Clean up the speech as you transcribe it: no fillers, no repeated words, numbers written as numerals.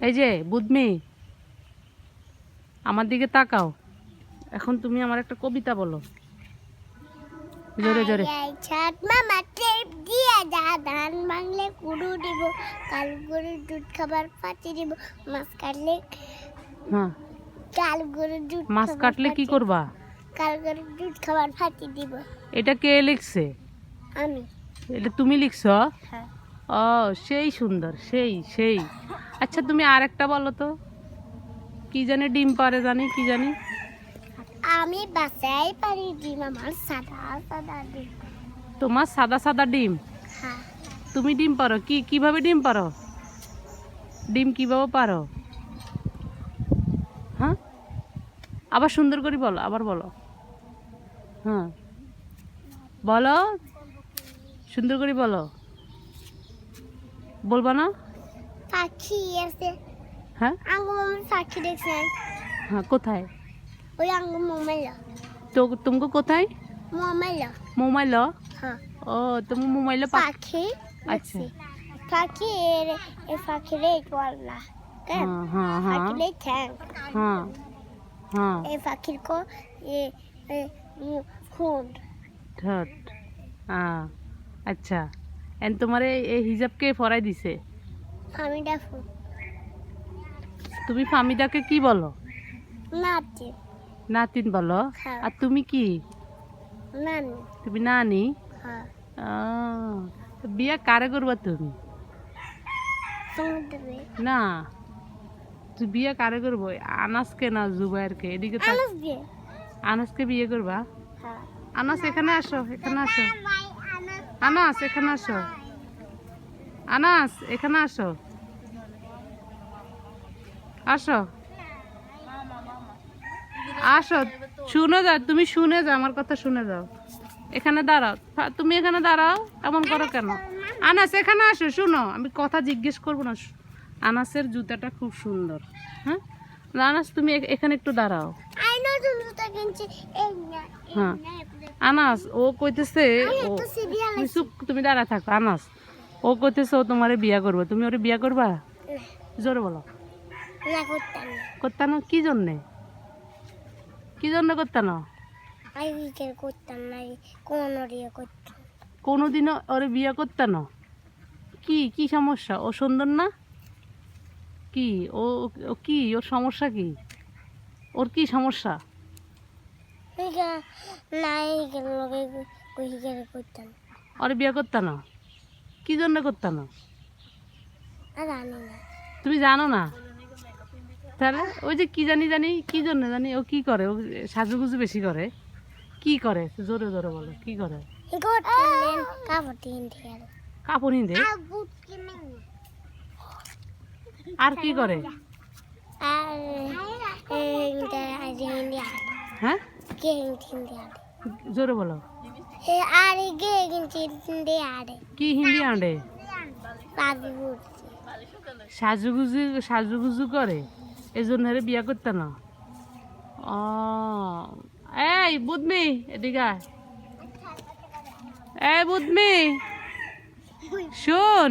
এই যে বুদমি, আমার দিকে তাকাও। এখন তুমি আমার একটা কবিতা বলো, জোরে জোরে। ছাদ মামা টেপ দিয়ে যা ধান ভাঙলে কুড়ু দিব, কাল গরুর দুধ খাবার পাতি দিব, মাছ কাটলে হ্যাঁ, কাল গরুর দুধ মাছ কাটলে কি করবা? কাল গরুর দুধ খাবার পাতি দিব। এটা কে লিখছে? আমি। এটা তুমি লিখছো? হ্যাঁ। ও সেই সুন্দর, সেই সেই। আচ্ছা তুমি আর একটা বলো তো, কি জানি ডিম পারে, জানি কি জানি। আমি বাসায় পারি ডিম, আমার সাদা সাদা ডিম। তোমার সাদা সাদা ডিম? হ্যাঁ। তুমি ডিম পারো? কিভাবে ডিম পারো? ডিম কিভাবে পারো? হ্যাঁ, আবার সুন্দর করে বলো, আবার বলো। হ্যাঁ বলো, সুন্দর করে বলো। বলবা না? পাখি আছে। হ্যাঁ আঙ্গু মামার পাখি দেখছেন? হ্যাঁ, কোথায়? ওই আঙ্গু মোমাইল। তো তুমি কোথায়? মোমাইল। মোবাইল? হ্যাঁ। ও তুমি মোবাইল পাখি। আচ্ছা। পাখি এর পাখির এই গলা, হ্যাঁ হ্যাঁ হ্যাঁ পাখির এই ঠ্যাং, হ্যাঁ হ্যাঁ এই পাখির কো খুন। ঠট। আচ্ছা, এন তোমার এই হিজাবকে পরাই দিছে? আমি ডাফু তুমি ফামিদাকে কি বলো? নাতি। নাতিন বলো। হ্যাঁ। আর তুমি কি? নানি। তুমি নানি? হ্যাঁ। তো বিয়া কারে করবা তুমি? তুমি দেবে। না, তুই বিয়ে কারে করবো? আনাসকে না জুবাইরকে? এদিকে তাক। আনাস দিয়ে। আনাসকে বিয়ে করবা? হ্যাঁ। আনাস এখানে আসো, এখানে আসো। আনাস এখানে আসো, আনাস এখানে আসো, আসো আসো। শুনে যাও, তুমি শুনে যাও, আমার কথা শুনে যাও। এখানে দাঁড়াও, তুমি এখানে দাঁড়াও, এমন করো কেন? আনাস এখানে আসো, শুনো, আমি কথা জিজ্ঞেস করবো না। আনাসের জুতাটা খুব সুন্দর। হ্যাঁ, আনাস তুমি এখানে একটু দাঁড়াও। আই নতুন জুতা কিনছি। এই না, হ্যাঁ, আনাস ও কইতেছে, ও তো সিরিয়াল তুমি চুপ, তুমি দাঁড়া থাকো। আনাস ও কইতেছে ও তোমারে বিয়া করবে, তুমি ওরে বিয়া করবা? জোরে বলো। না করতাম না। করতানো কি জন্যে? কি জন্য করতানো? আমি বিকেল করতাম না, কোন রিয়া করতাম। কোনোদিনও ওরে বিয়া করতানো? কি কি সমস্যা? ও সুন্দর না? কি ও ও কি, ওর সমস্যা কি? ওর কি সমস্যা? না এইগুলো লগে কইহিকারে করতাম। ওরে বিয়া করতানো? কি জন্য করতানো? আর জানি না। তুমি জানো না? তাহলে ওই যে কি জানি জানি কি জন্য জানি, ও কি করে? ও সাজুগুজু বেশি করে? কি করে জোরে জোরে বলো, কি করে? করতেন কাপড় কিনতে গেল। কাপড় হিঁদে? আর বুট কিনে না। আর কি করে? আর এইটা আজ ইন্ডিয়া। হ্যাঁ, কে ইন্ডিয়া। জোরে বলো। হে আর গে কিনতে ইন্ডিয়া আরে। কি হিন্দি আন্ডে? পাবি বুট। সাজুগুজু সাজুগুজু করে, এই জন্য হেরে বিয়া করতে না। ও এই বুদমি, এদিকে আয়। এই বুদমি, শোন,